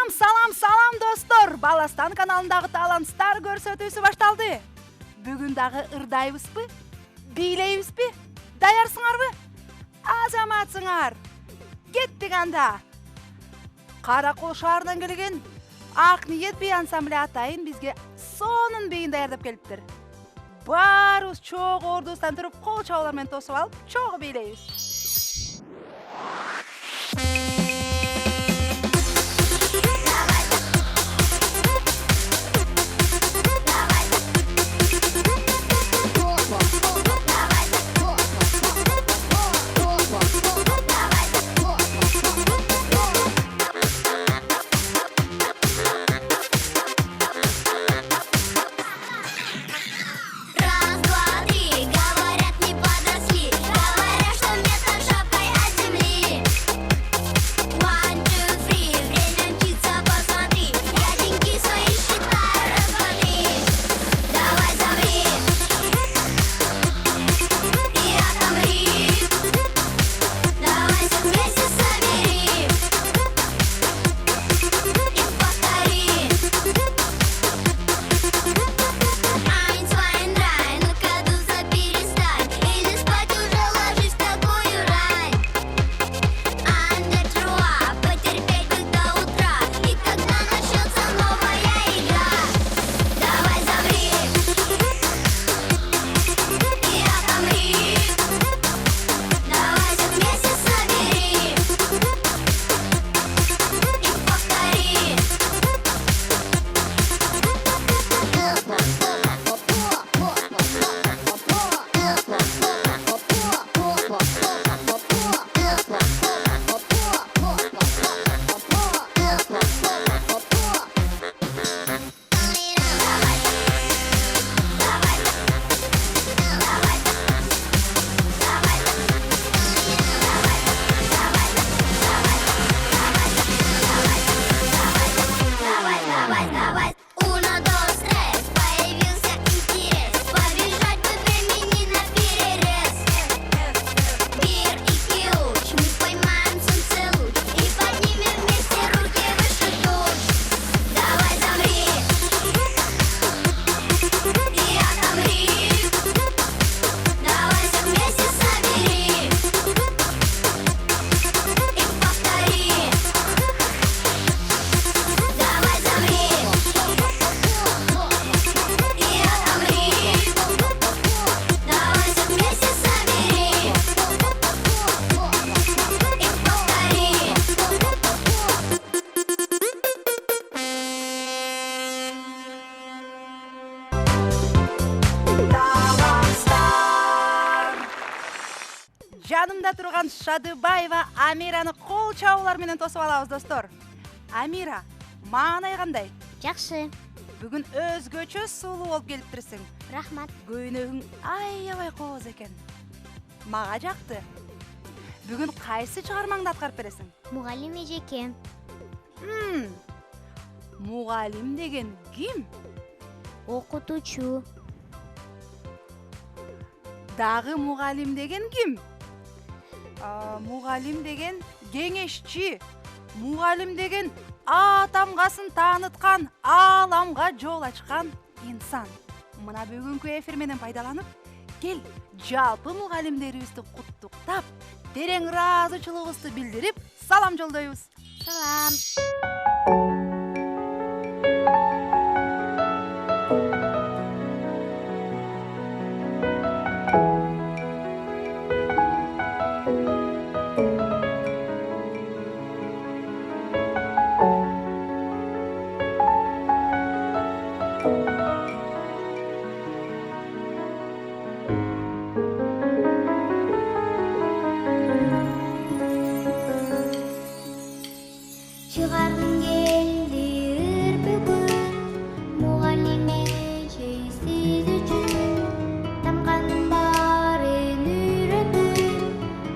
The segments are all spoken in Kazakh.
Салам достор! Баластан каналындагы Талант STAR көрсөтүүсү башталды. Бүгүн дагы ырдайбызбы? Бийлейбизби? Даярсыңарбы? Азаматсыңар. Кеттик анда. Каракол шаарынан келген Ак ниет би ансамбль атайын бизге сонун бийин даярдап келиптир. Баарыбыз чогуу ордубуздан туруп кол чабуулар менен тосуп алып, чогуу бийлейбиз. Жанымда турган Шадыбаева Амираны кол чабуулар менен тосуп алабыз достор. Амира, маанай кандай? Жакшы. Бүгүн өзгөчө сулуу болуп келиптирсиң. Рахмат. Көйнөгүң аябай кооз экен. Мага жакты. Бүгүн кайсы чыгармаңды аткарып бересиң? Мугалим эжеке. Мугалим деген ким? Окутуучу. Дагы мугалим деген ким? Мугалим деген кеңешчи. Мугалим деген атамгасын тааныткан, ааламга жол ачкан инсан. Мына бүгүнкү эфир менен пайдаланып, кел жалпы мугалимдерибизди куттуктап, терең ыраазычылыгыбызды билдирип, салам жолдойбуз. Салам. Чыгаргың келди ыр бүгүн, мугалим эже сиз үчүн. Тамканын баарын үйрөтүп,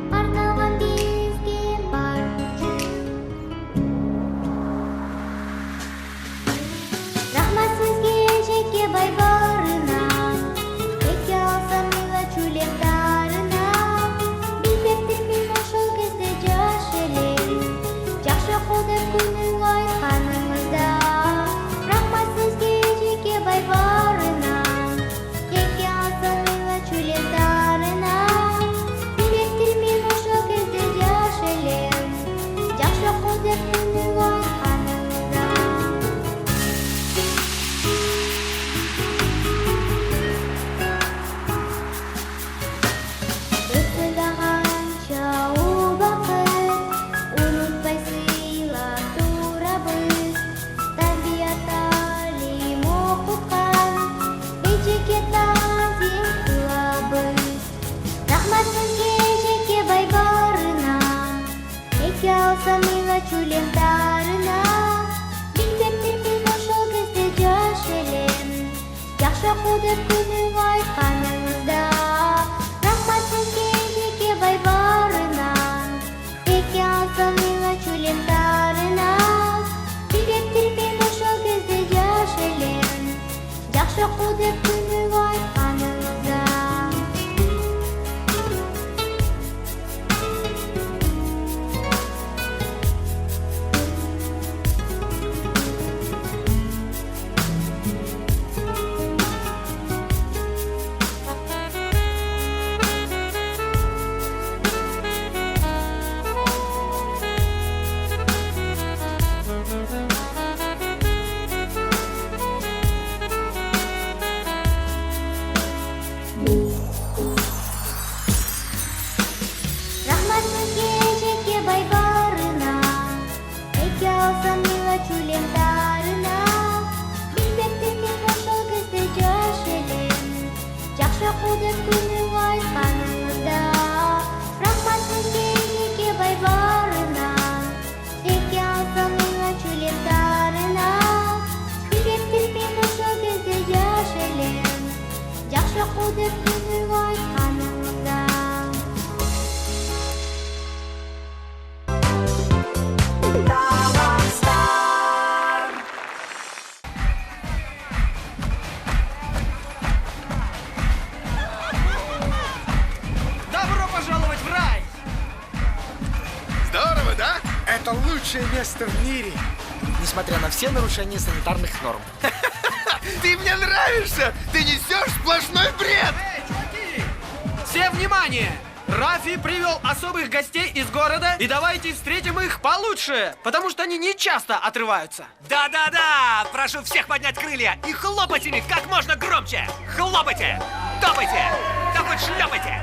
арналган бизге бар күчүн. Рахмат сизге эжеке бай барына, эке алсам мила чулектарына. Билбептирмин ошол кезде жаш эле, жакшы кол деп күнүң айткан. чулектарына билбептирмин ошол кезде жаш элем жакшы окуу деп күнүң айтканыңызда рахмат сизге жеке бай баарынан эки алсам мыйла чулектарына билбептирмин ошол кезде жаш элем жакшы окуу деп күнүң айтканыңызда рахмат сизге жеке бай баарынан эки алсам мыйла чулектарына билбептирмин ошол кезде жаш элем жакшы окуу деп күнүң айтканыңызда рахмат сизге жеке бай баарынан эки алсам мыйла чулектарына билбептирмин ошол кезде жаш элем жакшы окуу деп күнүң айтканыңызда Талант STAR. Добро пожаловать в рай! Здорово, да? Это лучшее место в мире. Несмотря на все нарушения санитарных норм. Ты мне нравишься! Ты несешь сплошной бред! Эй, чуваки! Все внимание! Рафи привел особых гостей из города, и давайте встретим их получше, потому что они не часто отрываются. Да-да-да! Прошу всех поднять крылья и хлопать ими как можно громче! Хлопайте! Топайте! Да хоть шлепайте!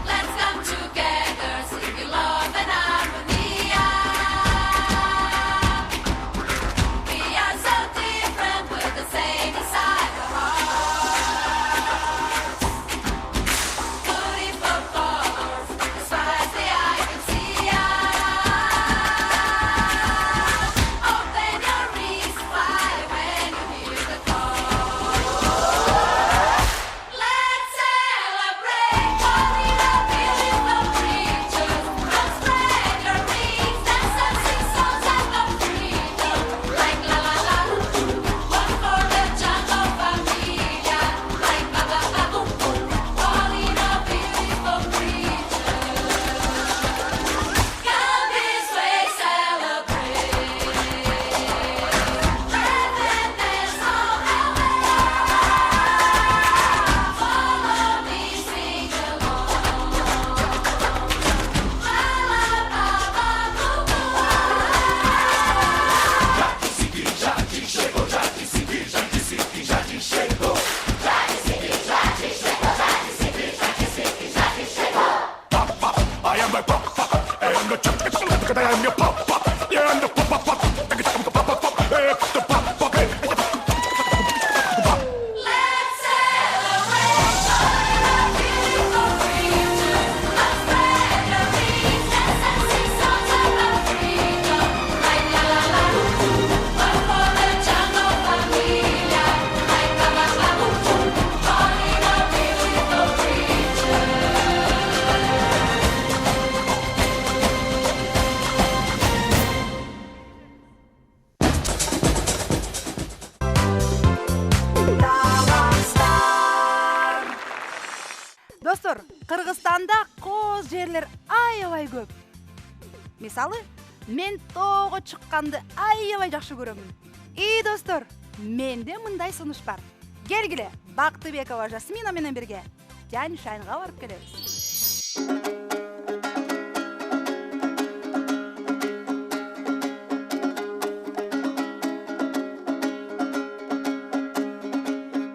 Let's come together, singing love and harmony. We are so different, but the same inside our hearts. Beautiful colors, as far as the eye can see. Open your wings wide when you hear the call. Let's celebrate, falling our beautiful creatures. Don't spread your wings, dance and sing songs of freedom. Like la la la, one for the jungle familia. Like ba ba ba boom boom, falling our beautiful creatures. Come this way, celebrate. Let them dance all the way. Follow me, sing along. La la ba ba boo boo. I am a papa, I am the champ, I am your papa, I am the papa, Let's celebrate, falling our beautiful creatures. Let's spread your wings, dance and sing songs of freedom. Like la la la, one for the jungle familia. Like ba ba ba boom boom, falling our beautiful creatures. Талант STAR. Достор, Кыргызстанда кооз жерлер аябай көп. Мисалы, мен тоого чыкканды аябай жакшы көрөмүн. И достор, менде мындай сунуш бар. Келгиле, Бактыбекова Жасмина менен бирге Тянь Шаньга барып келебиз.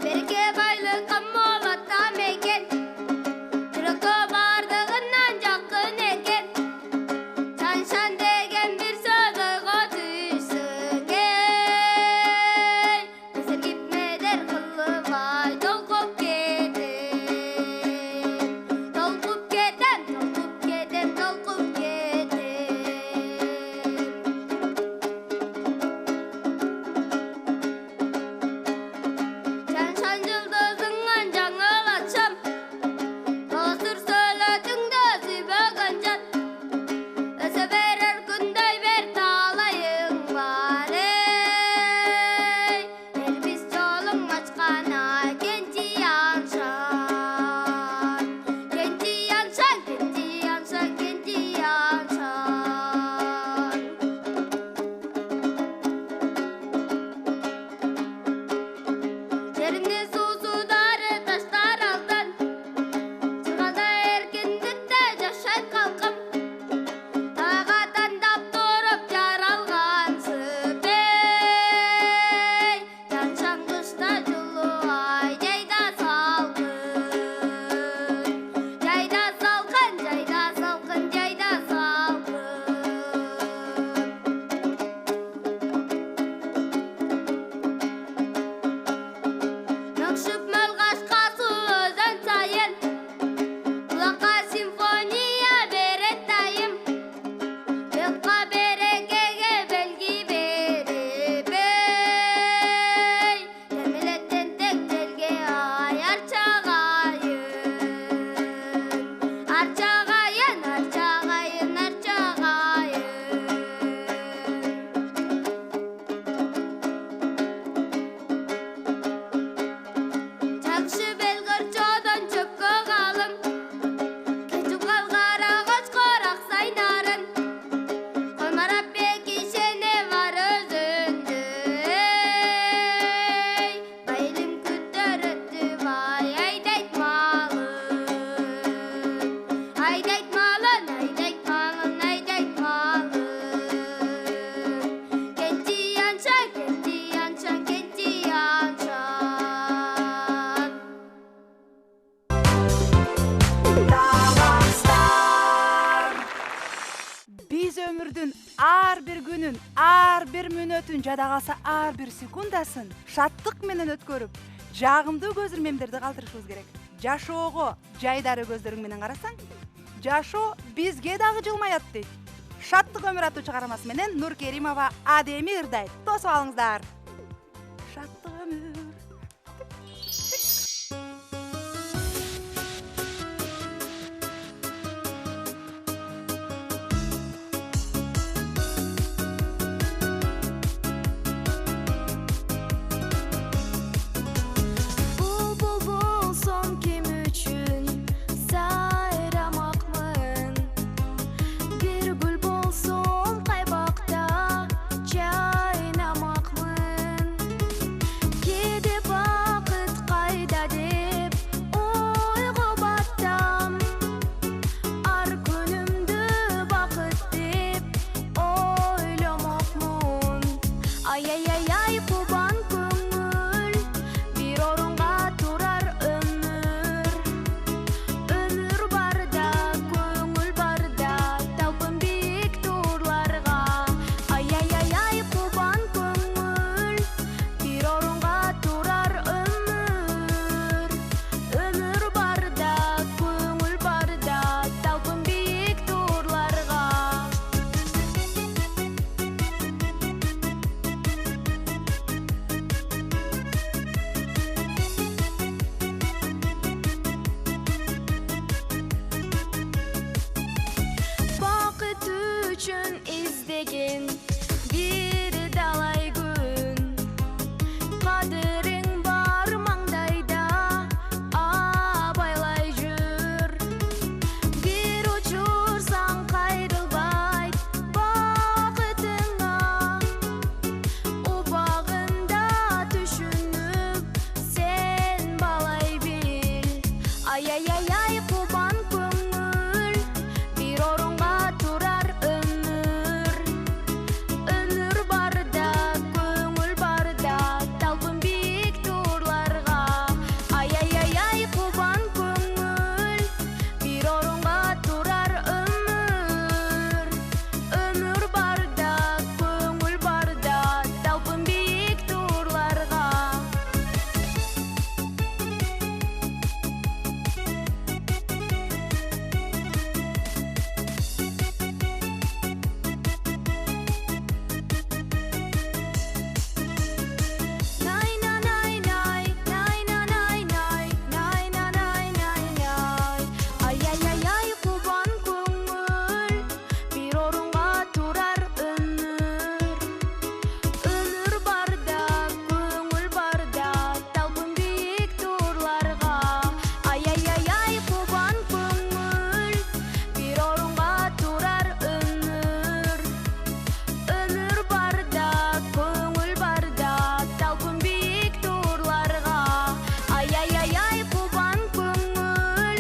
Берге байлыкка молата мекен жүрөккө бардыгынан жакын экен Чаншан деген бир сөз ойго өмүрүнүн ар бир мүнөтүн жада калса ар бир секундасын шаттык менен өткөрүп, жагымдуу көз ирмемдерди калтырышыбыз керек. Жашоого жайдары көздөрүң менен карасаң, жашоо бизге дагы жылмаят дейт. Шаттык өмүр аттуу чыгармасы менен Нур Керимова адеми ырдайт. Тосуп алыңыздар. Шаттык өмүр. Bul son kim üçün sayramakmın. Bir gül bolsun kaybakta caynamakmın. Gidip vakit kayda dep oygu battam. Ar günümdü vakit dep oylamakmın. Ay ay ay ay kuban köngül bir orunga turar ömür. Ömür barda köngül barda talpın bik turlarga. Ay ay ay ay kuban köngül bir orunga turar ömür. Ömür barda köngül barda talpın bik turlarga. Vakit üçün izdegin bir dalay gün. Kadirin var mangdayda abaylay jür. Bir uçursan kayrılbayt vakitinga. Ubağında düşünüp sen balay bil. Ay ay ay ay kuban köngül bir orunga turar ömür. Ömür barda köngül barda talpın bik turlarga. Ay ay ay ay kuban köngül bir orunga turar ömür. Ömür barda köngül barda talpın bik turlarga. Nay na nay nay, nay na nay nay, nay na nay nay nay. Ay ay ay ay kuban köngül bir orunga turar ömür. Ömür barda köngül barda talpın bik turlarga. Ay ay ay ay kuban köngül bir orunga turar ömür. Ömür barda köngül barda talpın bik turlarga. Ay ay ay ay kuban köngül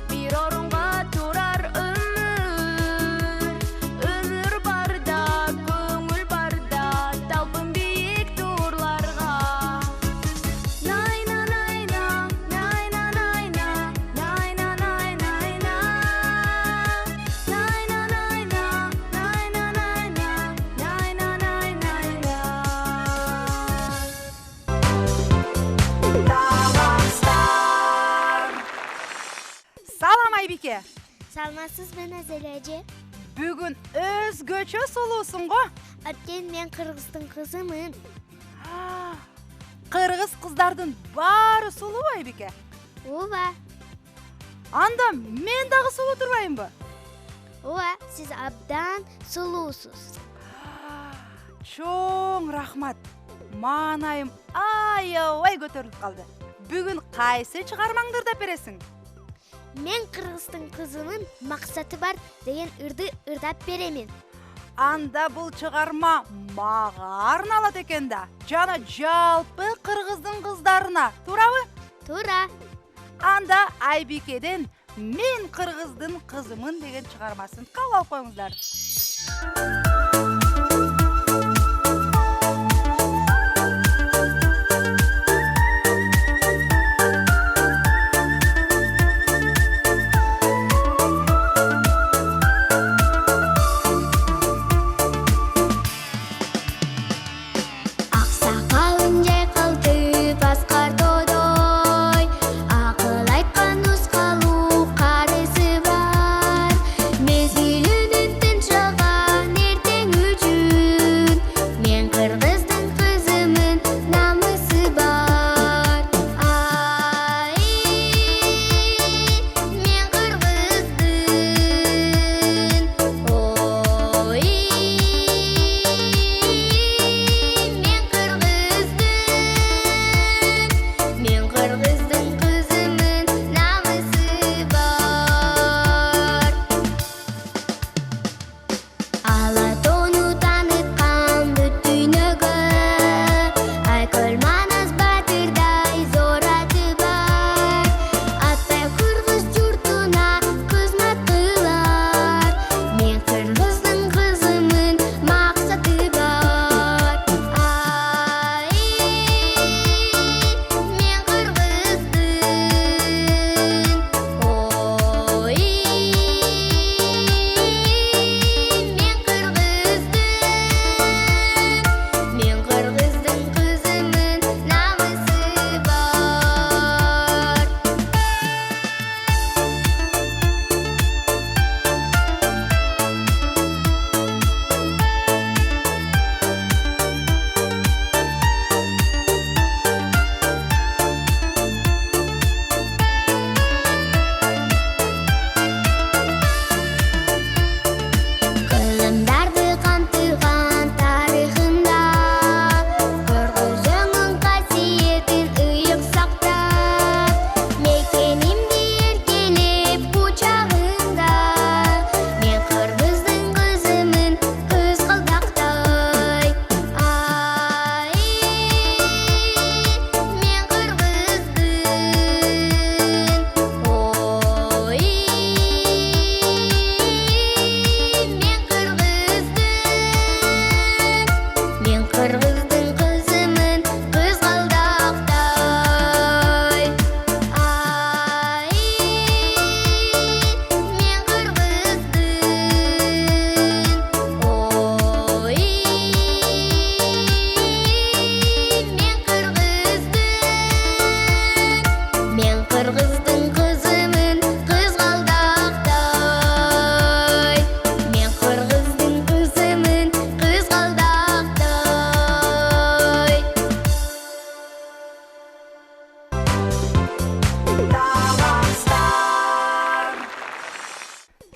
bir orunga turar ömür. Ömür barda köngül barda talpın bik turlarga. Nay na nay na, nay na nay na, nay na nay nay na. Nay na nay na, nay na nay na, nay na nay nay na. Салам Айбике. Саламатсызбы Назележе? Бүгүн өзгөчө сулуусуң го. Аткен мен Кыргыздын кызымын. Кыргыз кыздардын баары сулуу Айбике. Ооба, Анда мен дагы сулуу турбаймынбы? ооба, сиз абдан сулуусуз. Чоң рахмат. Маанайым аябай көтөрүлүп калды. Бүгүн кайсы чыгармаңды ырдап бересиң? Мен Кыргыздын кызымын, максаты бар деген ырды ырдап беремин. Анда бул чыгарма мага арналат экен да. Жана жалпы Кыргыздын кыздарына, туурабы? Туура. Анда Айбикеден мен Кыргыздын кызымын деген чыгармасын кабыл алып коюңуздар.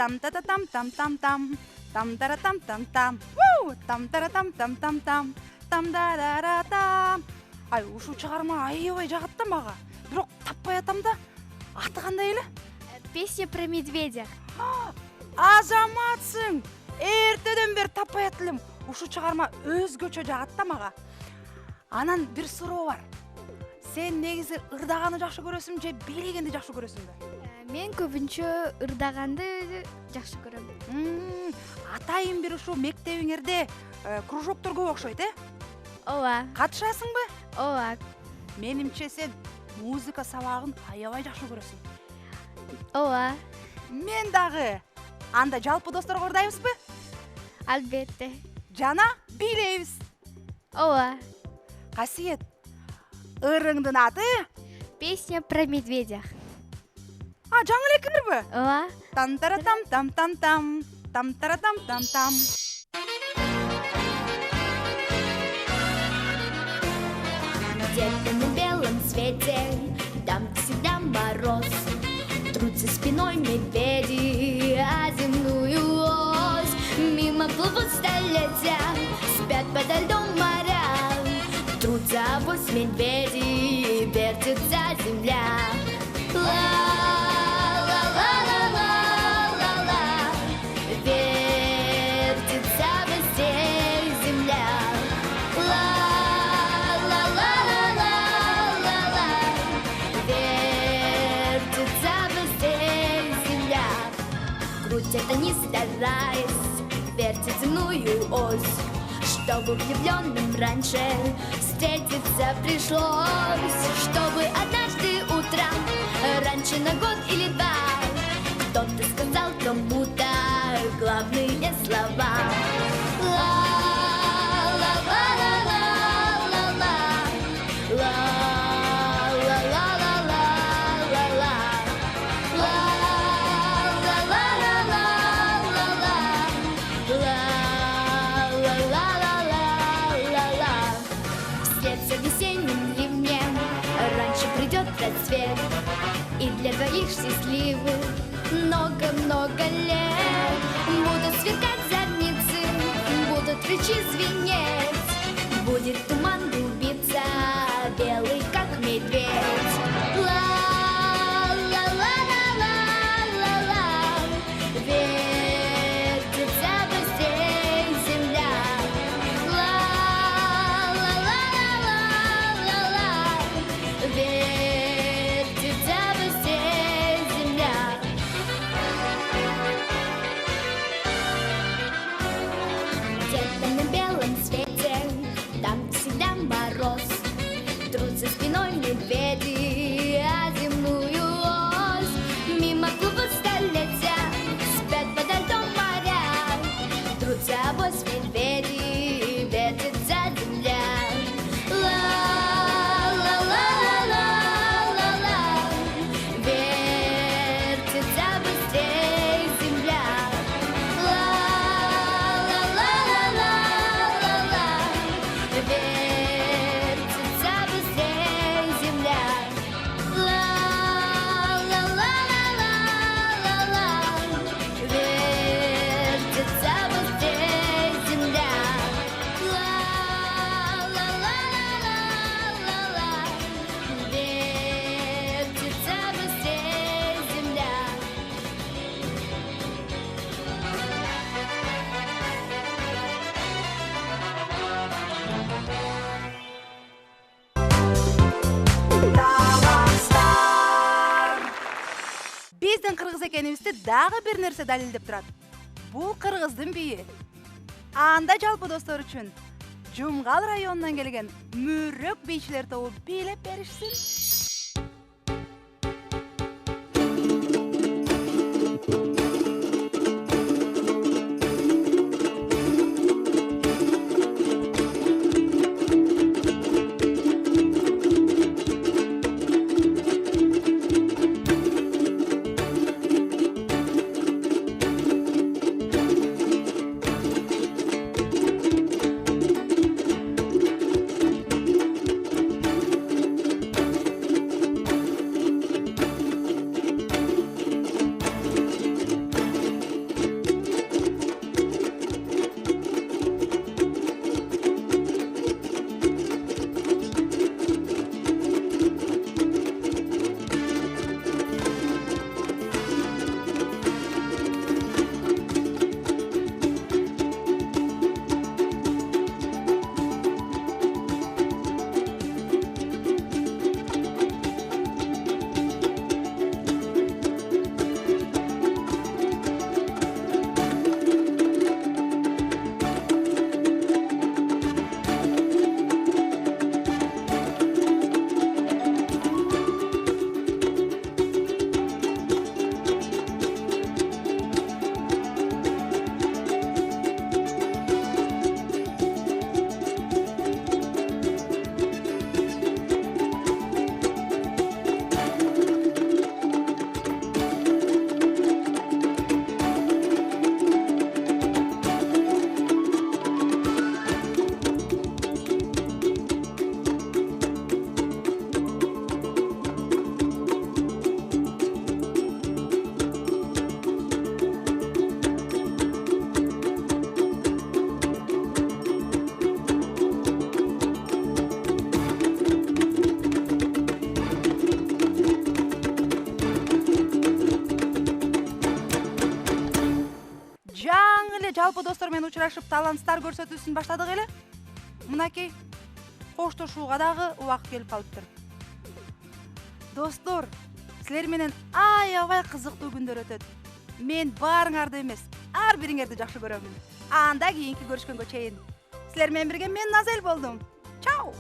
Там-та-та-там-там-там-там. Там-тара-там-там-там. Вуу! Там-тара-там-там-там-там. Там-да-да-да-там. Ай, ушу чыгарма аябай жагат да мага. Бирок таппай атам да. Аты кандай эле? Песня про медведя. Азаматсың. Эртеден бери таппай атылым. Ушу чыгарма өзгөчө жагат да мага. Анан бир суроо бар. Сен негизи ырдаганы жакшы көрөсүң же бийлегенди жакшы көрөсүңбү? Мен көбүнчө ырдаганды жакшы көрөм. Атайын бир ушу мектебиңерде кружоктор көп окшойт, Ооба. Катышасыңбы? Ооба. Менимче сен музыка сабагын аябай жакшы көрөсүң. Ооба. Мен дагы. Анда жалпы досторго ырдайбызбы? Албетте. Жана бийлейбиз. Ооба. Касиет. Ырыңдын аты? Песня про медведя. Жаңы элекирби? Ооба. Там-тара-там-там-там-там. Там-тара-там-там-там. Где-то на белом свете, там всегда мороз. Трутся спиной медведи о земную ось. Мимо плывут столетия, спят подо льдом моря. Трутся авось медведи, вертится земля. Ла-ла-ла-ла-ла-ла, вертится везде земля. Ла-ла-ла-ла-ла-ла, вертится везде земля. Крутят они, стараясь, вертят земную ось. Чтобы влюбленным раньше встретиться пришлось, чтобы однажды утром, раньше на год или два, кто-то сказал кому-то главные слова. Ла-ла-ла-ла-ла-ла, ла-ла-ла-ла-ла-ла, ла-ла-ла-ла-ла-ла. Вслед за весенним ливнем раньше придет рассвет, и для двоих счастливых много-много лет. Будут сверкать зорницы, будут ключи звенеть, будет туман клубиться, белый как медведь. Ла-ла-ла-ла-ла-ла, вертится быстрей земля. Ла-ла-ла-ла-ла-ла, вертится быстрей земля. Где-то на белом свете, там всегда мороз. Трутся спиной медведи о земную ось. Мимо плывут столетия, спят подо льдом моря. Трутся авось медведи, вертится земля. Ла-ла-ла-ла-ла-ла, вертится быстрей земля. Ла-ла-ла-ла-ла-ла, вертится быстрей земля. Ла-ла-ла-ла-ла-ла, вертится быстрей земля. Ла-ла-ла-ла-ла-ла, вертится быстрей земля. Биздин кыргыз экенибизди дагы бир нерсе далилдеп турат. Бул кыргыздын бийи. Анда жалпы достор үчүн Жумгал районунан келген мөрөк бийчилер тобу бийлеп беришсин. жалпы достор менен учурашып Талант STAR көрсөтүүсүн баштадык эле. Мынакей коштошууга дагы убакыт келип калыптыр. Достор, силер менен аябай кызыктуу күндөр өтөт. Мен баарыңарды эмес, ар бириңерди жакшы көрөмүн. Анда кийинки көрүшкөнгө чейин. Силер менен бирге мен Назел болдум. Чао!